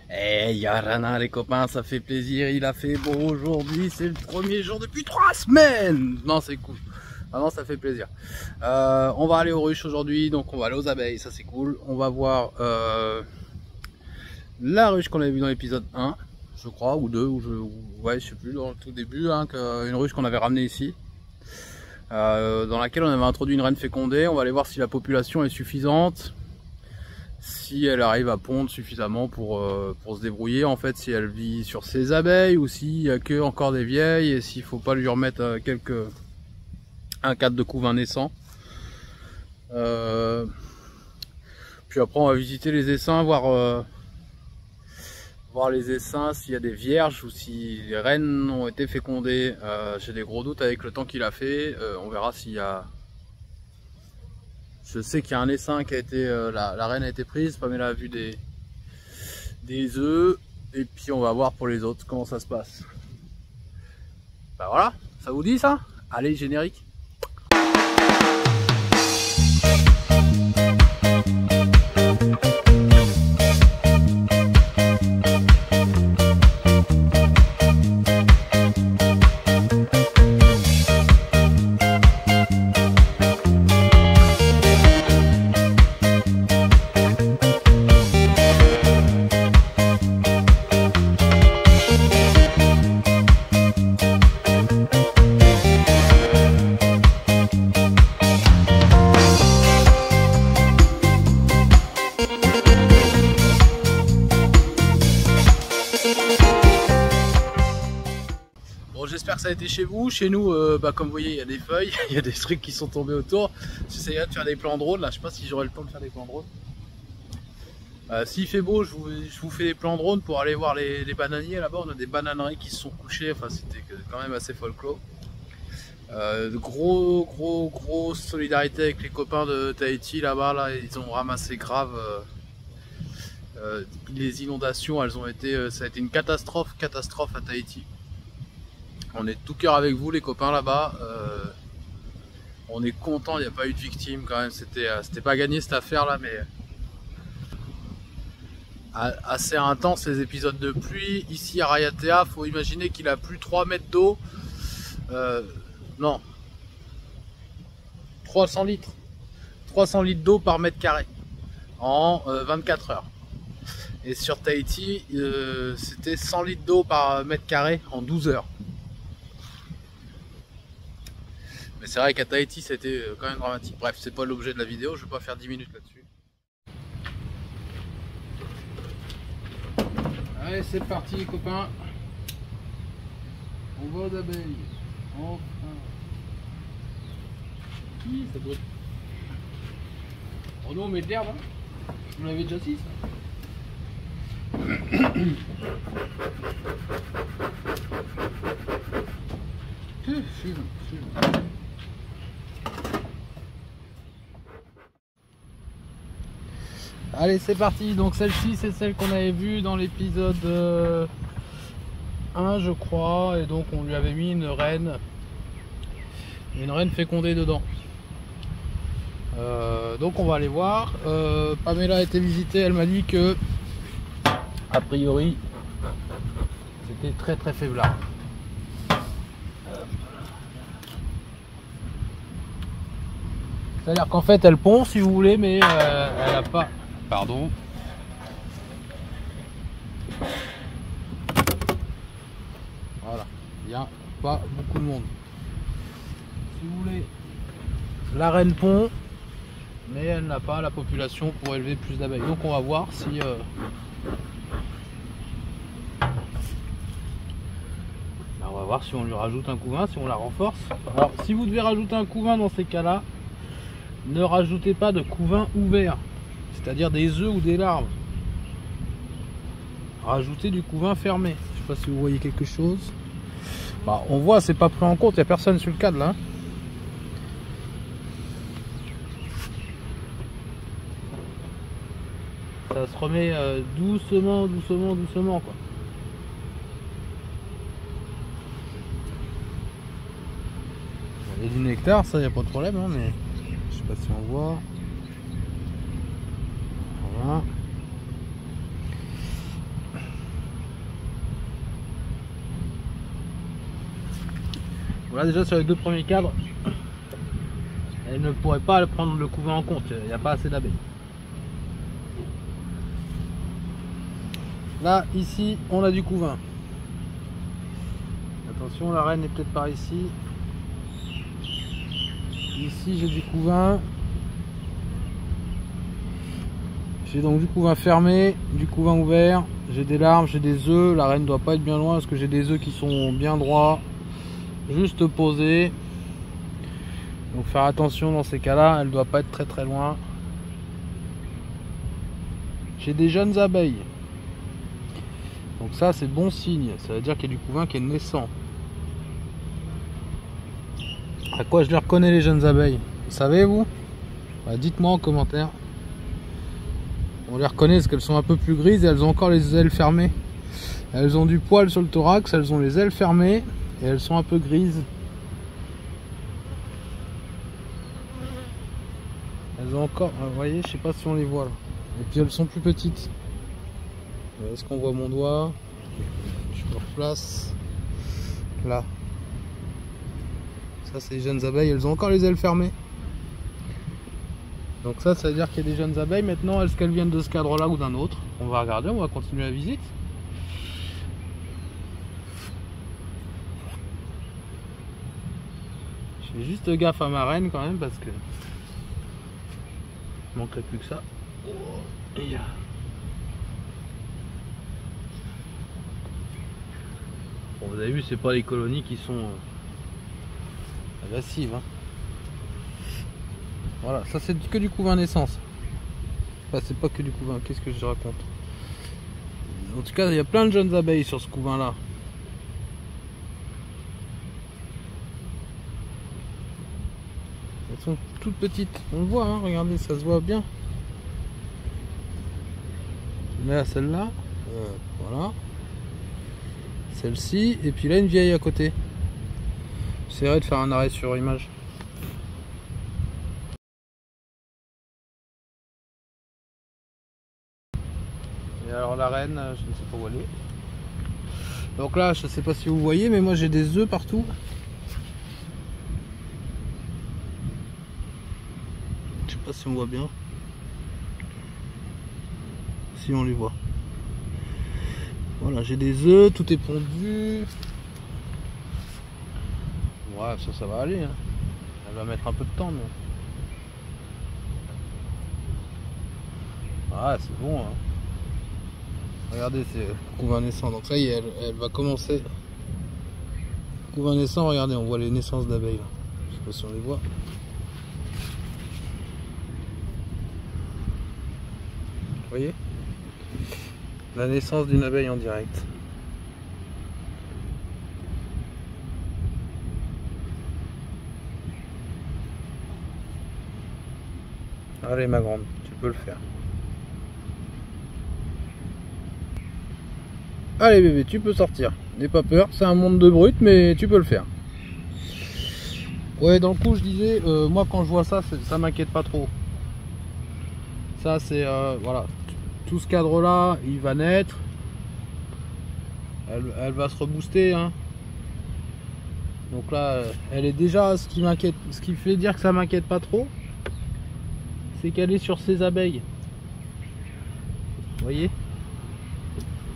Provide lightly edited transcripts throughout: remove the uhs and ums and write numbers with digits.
Eh, Yarana les copains, ça fait plaisir, il a fait beau aujourd'hui, c'est le premier jour depuis 3 semaines. Non, c'est cool, vraiment ça fait plaisir. On va aller aux ruches aujourd'hui, donc on va aller aux abeilles, ça c'est cool. On va voir la ruche qu'on avait vue dans l'épisode 1, je crois, ou 2, ouais, je sais plus, dans le tout début, hein, une ruche qu'on avait ramenée ici. Dans laquelle on avait introduit une reine fécondée. On va aller voir si la population est suffisante, si elle arrive à pondre suffisamment pour se débrouiller, en fait, si elle vit sur ses abeilles ou s'il n'y a que encore des vieilles et s'il faut pas lui remettre un cadre de couvain naissant. Puis après on va visiter les essaims, voir les essaims, s'il y a des vierges ou si les reines ont été fécondées. J'ai des gros doutes avec le temps qu'il a fait. On verra s'il y a... Je sais qu'il y a un essaim qui a été... la reine a été prise, Pamela a vu des œufs. Et puis on va voir pour les autres comment ça se passe. Bah voilà, ça vous dit ça? Allez, générique. J'espère que ça a été chez vous. Chez nous, comme vous voyez, il y a des feuilles, il y a des trucs qui sont tombés autour. J'essayais de faire des plans drone, là je sais pas si j'aurai le temps de faire des plans drone. S'il fait beau, je vous fais des plans drone pour aller voir les bananiers là-bas. On a des bananeries qui se sont couchées, enfin c'était quand même assez folklore. Grosse solidarité avec les copains de Tahiti là-bas, là, ils ont ramassé grave les inondations, elles ont été, ça a été une catastrophe à Tahiti. On est de tout cœur avec vous les copains là-bas, on est content, il n'y a pas eu de victimes quand même, c'était pas gagné cette affaire là, mais assez intense les épisodes de pluie. Ici à Raiatea, faut imaginer qu'il a plu 3 mètres d'eau, non, 300 litres d'eau par mètre carré en 24 heures. Et sur Tahiti, c'était 100 litres d'eau par mètre carré en 12 heures. Mais c'est vrai qu'à Tahiti c'était quand même dramatique. Bref, c'est pas l'objet de la vidéo, je vais pas faire 10 minutes là-dessus. Allez, c'est parti les copains. On va aux abeilles. Enfin. Ça doit être... Oh non, on met de l'herbe, hein. Vous l'avez déjà dit ça. Fume. Allez, c'est parti. Donc celle-ci, c'est celle qu'on avait vue dans l'épisode 1, je crois. Et donc on lui avait mis une reine fécondée dedans. Donc on va aller voir. Pamela a été visitée, elle m'a dit que a priori c'était très faiblard. C'est à dire qu'en fait elle pond si vous voulez, mais elle a pas, pardon, voilà, il n'y a pas beaucoup de monde. Si vous voulez, la reine pond, mais elle n'a pas la population pour élever plus d'abeilles. Donc on va voir si on va voir si on lui rajoute un couvain, si on la renforce. Alors si vous devez rajouter un couvain dans ces cas-là, ne rajoutez pas de couvain ouvert, c'est-à-dire des œufs ou des larves. Rajoutez du couvain fermé. Je sais pas si vous voyez quelque chose. Bah, on voit, c'est pas pris en compte, il n'y a personne sur le cadre là. Ça se remet doucement quoi. Il y a du nectar, ça y a pas de problème, hein, mais je sais pas si on voit. Voilà. Voilà, déjà sur les 2 premiers cadres, elle ne pourrait pas prendre le couvain en compte, il n'y a pas assez d'abeilles. Là, ici, on a du couvain. Attention, la reine est peut-être par ici. Ici, j'ai du couvain. J'ai donc du couvain fermé, du couvain ouvert. J'ai des larves, j'ai des œufs. La reine ne doit pas être bien loin parce que j'ai des œufs qui sont bien droits, juste posés. Donc faire attention dans ces cas-là, elle ne doit pas être très très loin. J'ai des jeunes abeilles. Donc ça c'est bon signe, ça veut dire qu'il y a du couvain qui est naissant. À quoi je les reconnais les jeunes abeilles? Vous savez vous? Bah, dites-moi en commentaire. On les reconnaît parce qu'elles sont un peu plus grises et elles ont encore les ailes fermées. Elles ont du poil sur le thorax, elles ont les ailes fermées et elles sont un peu grises. Elles ont encore, vous voyez, je sais pas si on les voit là. Et puis elles sont plus petites. Est-ce qu'on voit mon doigt? Je me replace là. Ça c'est les jeunes abeilles, elles ont encore les ailes fermées. Donc ça veut dire qu'il y a des jeunes abeilles. Maintenant, est-ce qu'elles viennent de ce cadre là ou d'un autre? On va regarder, on va continuer la visite. Je fais juste gaffe à ma reine quand même parce que il manquerait plus que ça. Et là. Bon, vous avez vu, c'est pas les colonies qui sont agressives. Hein. Voilà, ça c'est que du couvain naissance. Enfin, c'est pas que du couvain, qu'est-ce que je raconte? En tout cas, il y a plein de jeunes abeilles sur ce couvain là. Elles sont toutes petites, on le voit, hein, regardez, ça se voit bien. Je mets là celle-là, voilà. Celle-ci, et puis là une vieille à côté. J'essaierai de faire un arrêt sur image. Et alors la reine, je ne sais pas où elle est. Donc là, je ne sais pas si vous voyez, mais moi j'ai des œufs partout. Je sais pas si on voit bien. Si on les voit. Voilà, j'ai des œufs, tout est pondu. Ouais, ça va aller. Hein. Elle va mettre un peu de temps, mais. Ah, c'est bon. Hein. Regardez, c'est couvain naissant. Donc ça y est, elle va commencer. Couvain naissant, regardez, on voit les naissances d'abeilles. Je sais pas si on les voit. Vous voyez? La naissance d'une abeille en direct. Allez ma grande, tu peux le faire. Allez bébé, tu peux sortir. N'aie pas peur, c'est un monde de brut, mais tu peux le faire. Ouais, dans le coup, je disais, moi quand je vois ça, ça m'inquiète pas trop. Ça c'est, voilà, tout ce cadre là, il va naître. Elle va se rebooster. Hein. Donc là, elle est déjà, ce qui m'inquiète, ce qui fait dire que ça m'inquiète pas trop, c'est qu'elle est sur ses abeilles. Vous voyez?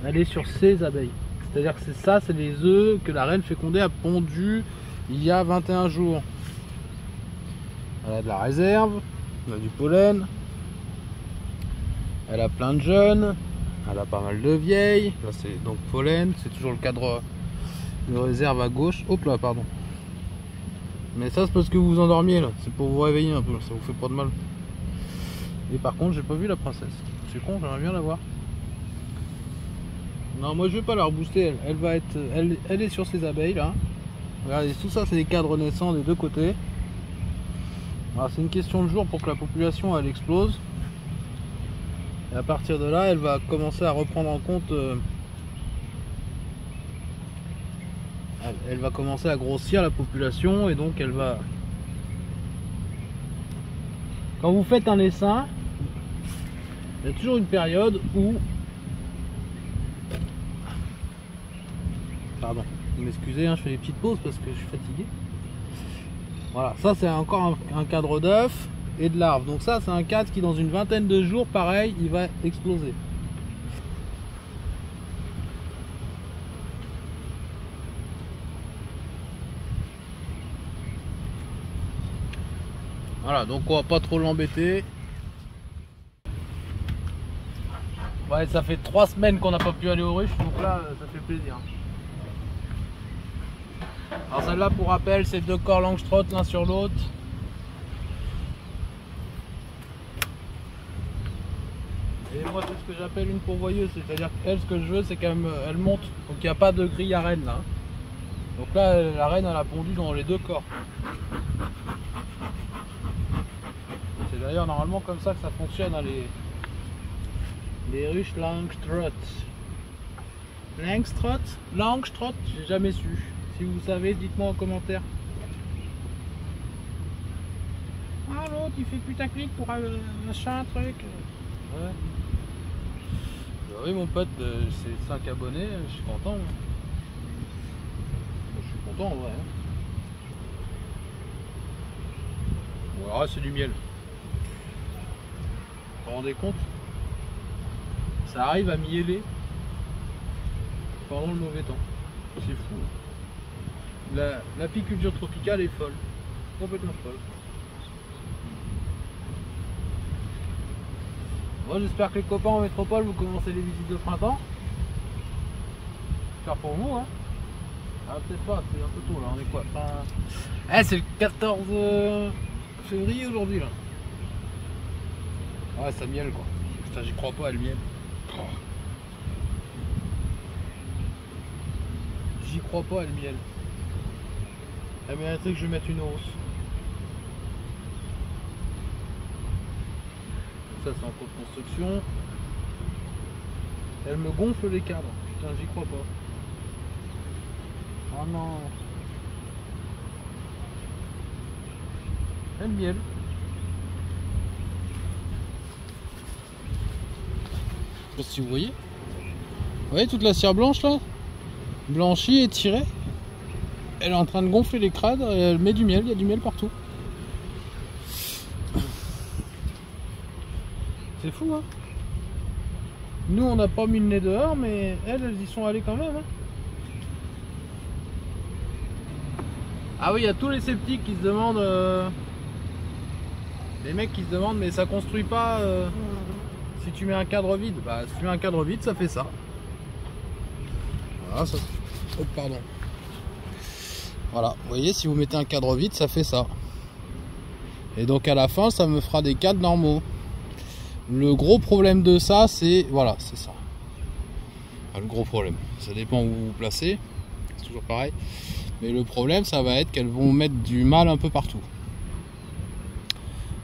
Elle est sur ses abeilles. C'est-à-dire que c'est ça, c'est les œufs que la reine fécondée a pondus il y a 21 jours. Elle a de la réserve, elle a du pollen, elle a plein de jeunes, elle a pas mal de vieilles. Là c'est donc pollen, c'est toujours le cadre de réserve à gauche. Hop là, pardon. Mais ça c'est parce que vous vous endormiez là, c'est pour vous réveiller un peu, ça vous fait pas de mal. Et par contre j'ai pas vu la princesse. C'est con, j'aimerais bien la voir. Non, moi je vais pas la rebooster, elle va être, elle est sur ses abeilles là. Regardez, tout ça c'est des cadres naissants des deux côtés. C'est une question de jour pour que la population elle explose. Et à partir de là, elle va commencer à reprendre en compte. Elle va commencer à grossir la population et donc elle va. Quand vous faites un essaim, il y a toujours une période où. Pardon, vous m'excusez, hein, je fais des petites pauses parce que je suis fatigué. Voilà, ça c'est encore un cadre d'œuf et de larve. Donc ça c'est un cadre qui dans une vingtaine de jours, pareil, il va exploser. Voilà, donc on va pas trop l'embêter. Ouais, ça fait 3 semaines qu'on n'a pas pu aller aux ruches, donc là ça fait plaisir. Alors celle-là, pour rappel, c'est 2 corps Langstroth l'un sur l'autre. Et moi c'est ce que j'appelle une pourvoyeuse, c'est-à-dire qu'elle, ce que je veux c'est qu'elle monte, donc il n'y a pas de grille à reine là. Donc là la reine elle a pondu dans les 2 corps. C'est d'ailleurs normalement comme ça que ça fonctionne hein, les ruches Langstroth. Langstroth, j'ai jamais su. Si vous savez, dites-moi en commentaire. Ah l'autre il fait putaclic pour un machin, truc. Ouais. Oui mon pote, c'est 5 abonnés, je suis content. Je suis content ouais. Voilà, c'est du miel. Vous vous rendez compte? Ça arrive à mieller pendant le mauvais temps. C'est fou. L'apiculture tropicale est folle. Complètement folle. Moi j'espère que les copains en métropole vous commencez les visites de printemps. J'espère pour vous hein. Ah peut-être pas, c'est un peu tôt là, on est quoi enfin... c'est le 14 février aujourd'hui là. Ouais ça miel quoi. Putain j'y crois pas elle miel. J'y crois pas elle miel. Elle mériterait que je mette une hausse. Ça c'est en cours de construction. Elle me gonfle les cadres. Putain j'y crois pas. Oh non. Elle miel. Je sais pas si vous voyez. Vous voyez toute la cire blanche là, blanchie et tirée. Elle est en train de gonfler les crades et elle met du miel, il y a du miel partout. C'est fou hein. Nous on n'a pas mis le nez dehors mais elles y sont allées quand même hein. Ah oui il y a tous les sceptiques qui se demandent les mecs qui se demandent mais ça construit pas si tu mets un cadre vide. Bah si tu mets un cadre vide ça fait ça. Voilà ça. Oh pardon. Voilà, vous voyez si vous mettez un cadre vide ça fait ça. Et donc à la fin ça me fera des cadres normaux. Le gros problème de ça c'est, voilà, c'est ça. Le gros problème, ça dépend où vous vous placez, c'est toujours pareil. Mais le problème ça va être qu'elles vont mettre du mâle un peu partout.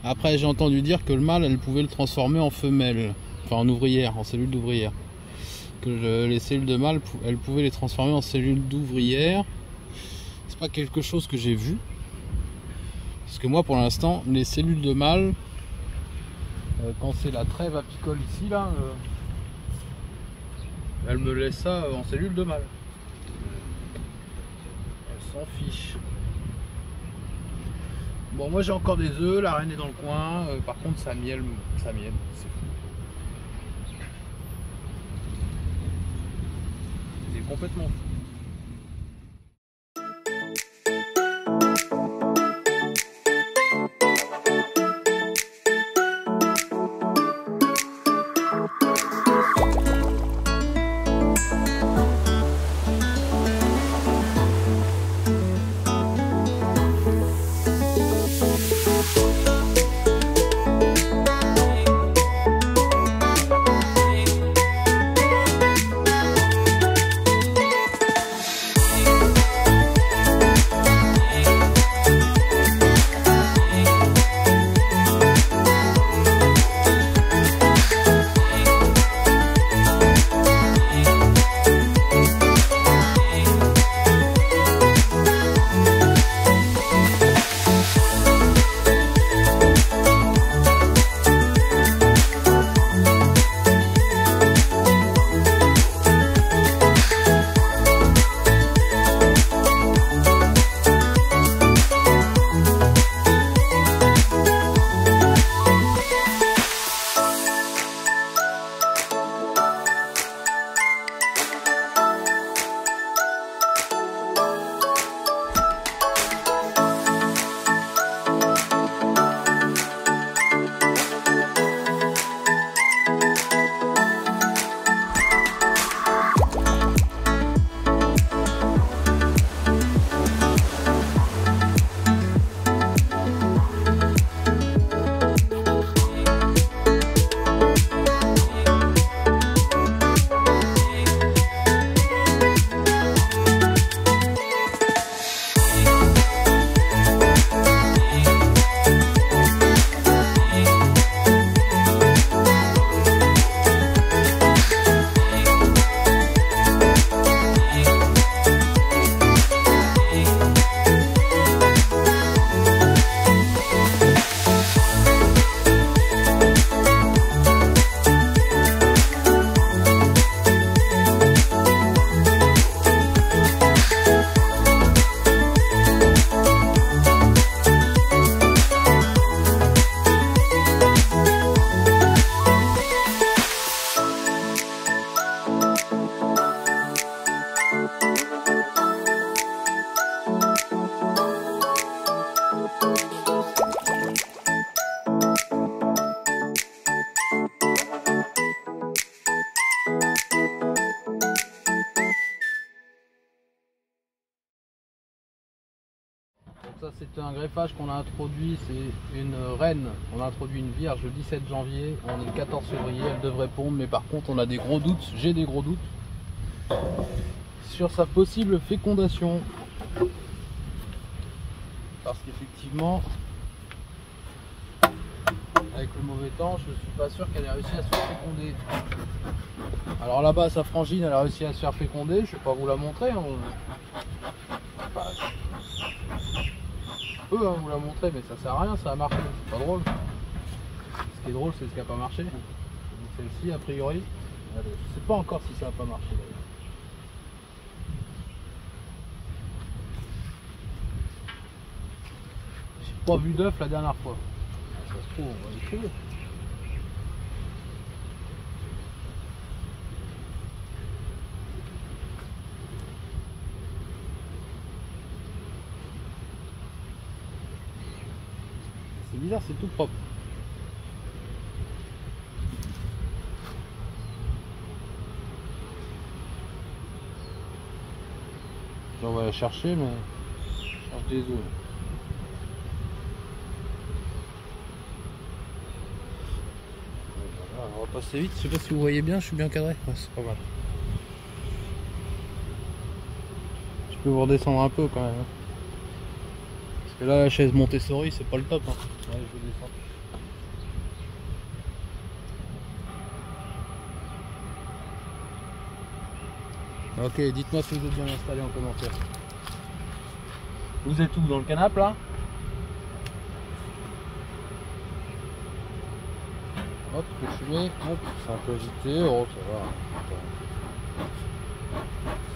Après j'ai entendu dire que le mâle elle pouvait le transformer en femelle, enfin en ouvrière, en cellule d'ouvrière. Que les cellules de mâle elle pouvait les transformer en cellules d'ouvrière. C'est pas quelque chose que j'ai vu. Parce que moi pour l'instant les cellules de mâle quand c'est la trêve apicole ici là elle me laisse ça en cellule de mâle. Elle s'en fiche. Bon moi j'ai encore des œufs, la reine est dans le coin, par contre ça miel, c'est fou. C'est complètement fou. Ça c'est un greffage qu'on a introduit, c'est une reine, on a introduit une vierge le 17 janvier, on est le 14 février, elle devrait pondre, mais par contre on a des gros doutes, j'ai des gros doutes sur sa possible fécondation. Parce qu'effectivement, avec le mauvais temps, je ne suis pas sûr qu'elle ait réussi à se faire féconder. Alors là-bas, sa frangine, elle a réussi à se faire féconder, je ne vais pas vous la montrer. Hein. Enfin, je peux vous la montrer, mais ça sert à rien, ça a marché, c'est pas drôle. Ce qui est drôle, c'est ce qui n'a pas marché. Celle-ci, a priori, je ne sais pas encore si ça n'a pas marché d'ailleurs. J'ai pas vu d'œuf la dernière fois. Ça se trouve, on va y trouver. C'est bizarre, c'est tout propre. On va la chercher, mais je cherche des os. Voilà, on va passer vite, je sais pas si vous voyez bien, je suis bien cadré. Ouais, c'est pas mal. Je peux vous redescendre un peu quand même. Parce que là, la chaise Montessori, c'est pas le top. Hein. Ouais, je vais descendre. Ok, dites-moi si vous êtes bien installé en commentaire. Vous êtes où, dans le canapé là? Hop, je peux fumer. Hop, c'est un peu agité. Oh, ça va.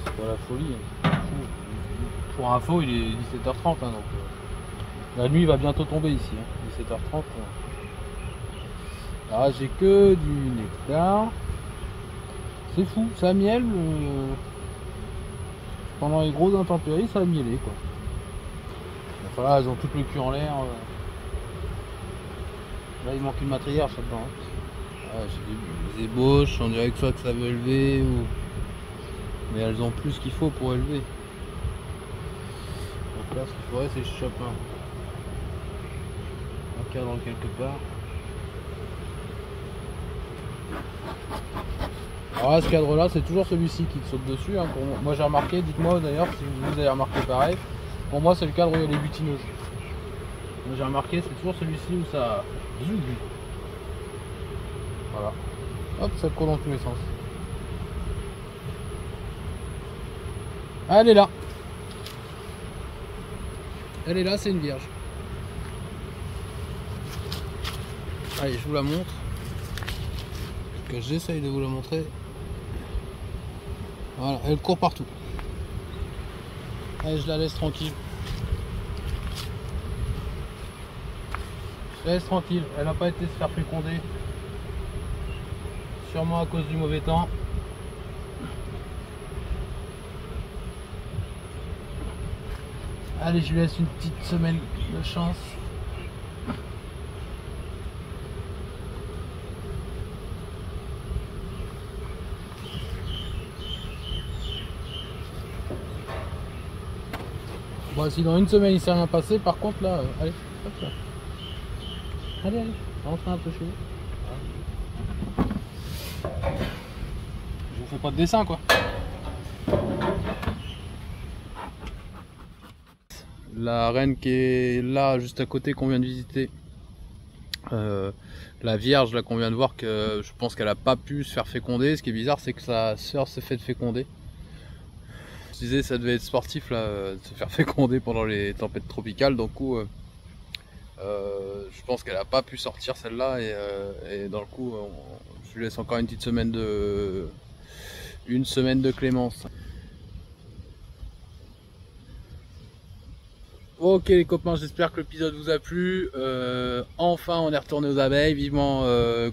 C'est pas la folie. Hein. Pour info, il est 17h30. Hein, donc, la nuit va bientôt tomber ici. Hein. 17h30. Là, j'ai que du nectar. C'est fou, ça miel. Pendant les grosses intempéries, ça a mielé quoi. Enfin là, elles ont tout le cul en l'air. Là, il manque une matriarche là-dedans. Ah, j'ai des ébauches, on dirait que soit que ça veut élever ou... Mais elles ont plus qu'il faut pour élever. Donc là, ce qu'il faudrait, c'est que je chope un cadre quelque part. Alors là, ce cadre là, c'est toujours celui-ci qui te saute dessus. Hein, pour moi, j'ai remarqué, dites-moi d'ailleurs si vous avez remarqué pareil. Pour moi, c'est le cadre où il y a les butineuses. Moi, j'ai remarqué, c'est toujours celui-ci où ça... Voilà. Hop, ça court dans tous les sens. Elle est là. Elle est là, c'est une vierge. Allez, je vous la montre. Que j'essaye de vous la montrer. Voilà, elle court partout. Allez, je la laisse tranquille. Je la laisse tranquille. Elle n'a pas été se faire féconder. Sûrement à cause du mauvais temps. Allez, je lui laisse une petite semaine de chance. Bon, si dans une semaine il s'est rien passé, par contre là, allez, hop là. Allez, rentrez un peu chez vous. Je vous fais pas de dessin quoi. La reine qui est là, juste à côté, qu'on vient de visiter. La vierge là qu'on vient de voir, que je pense qu'elle a pas pu se faire féconder. Ce qui est bizarre, c'est que sa sœur s'est fait féconder. Je disais, ça devait être sportif là, de se faire féconder pendant les tempêtes tropicales. Donc coup, je pense qu'elle a pas pu sortir celle-là et dans le coup, je lui laisse encore une petite semaine de clémence. Ok les copains, j'espère que l'épisode vous a plu. Enfin on est retourné aux abeilles, vivement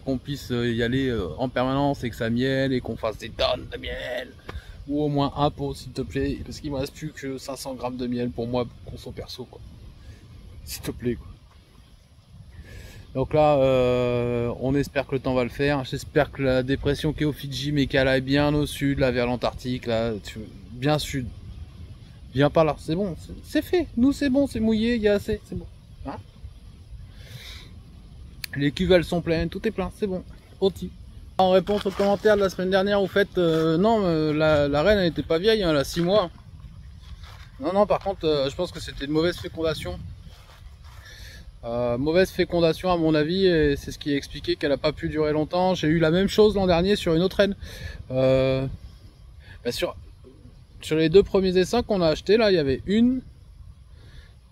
qu'on puisse y aller en permanence et que ça miel et qu'on fasse des tonnes de miel. Ou au moins un pot s'il te plaît, parce qu'il me reste plus que 500 grammes de miel pour moi, conso perso quoi. S'il te plaît quoi. Donc là on espère que le temps va le faire. J'espère que la dépression qui est aux Fidji mais qu'elle aille bien au sud, là vers l'Antarctique, là bien sud. Viens par là, c'est bon, c'est fait. Nous c'est bon, c'est mouillé, il y a assez, c'est bon. Hein, les cuves elles sont pleines, tout est plein, c'est bon. Oti. En réponse aux commentaires de la semaine dernière, vous faites non, la reine elle n'était pas vieille, hein, elle a 6 mois. Non, non, par contre, je pense que c'était une mauvaise fécondation. Mauvaise fécondation à mon avis, et c'est ce qui expliqué qu'elle n'a pas pu durer longtemps. J'ai eu la même chose l'an dernier sur une autre reine. Bah sur les 2 premiers essaims qu'on a achetés, là, il y avait une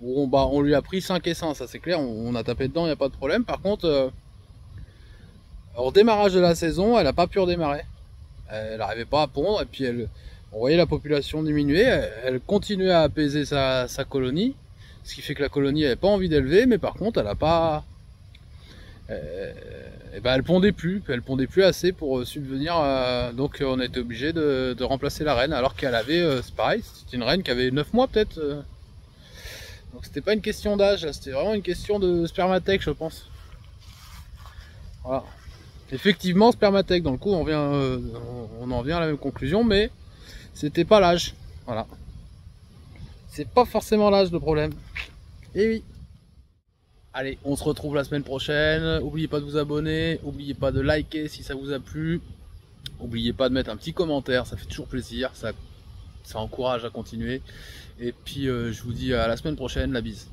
où on lui a pris 5 essaims, ça c'est clair, on a tapé dedans, il n'y a pas de problème. Par contre, au démarrage de la saison, elle n'a pas pu redémarrer. Elle n'arrivait pas à pondre, et puis on voyait la population diminuer, elle continuait à apaiser sa colonie, ce qui fait que la colonie n'avait pas envie d'élever, mais par contre elle a pas... elle pondait plus assez pour subvenir, donc on a été obligé de remplacer la reine, alors qu'elle avait, c'est pareil, c'était une reine qui avait 9 mois peut-être, donc c'était pas une question d'âge, c'était vraiment une question de spermathèque je pense. Voilà. Effectivement spermathèque, dans le coup on en vient à la même conclusion, mais c'était pas l'âge, voilà. C'est pas forcément l'âge le problème. Et oui. Allez, on se retrouve la semaine prochaine. N'oubliez pas de vous abonner, n'oubliez pas de liker si ça vous a plu. N'oubliez pas de mettre un petit commentaire, ça fait toujours plaisir, ça encourage à continuer. Et puis je vous dis à la semaine prochaine, la bise.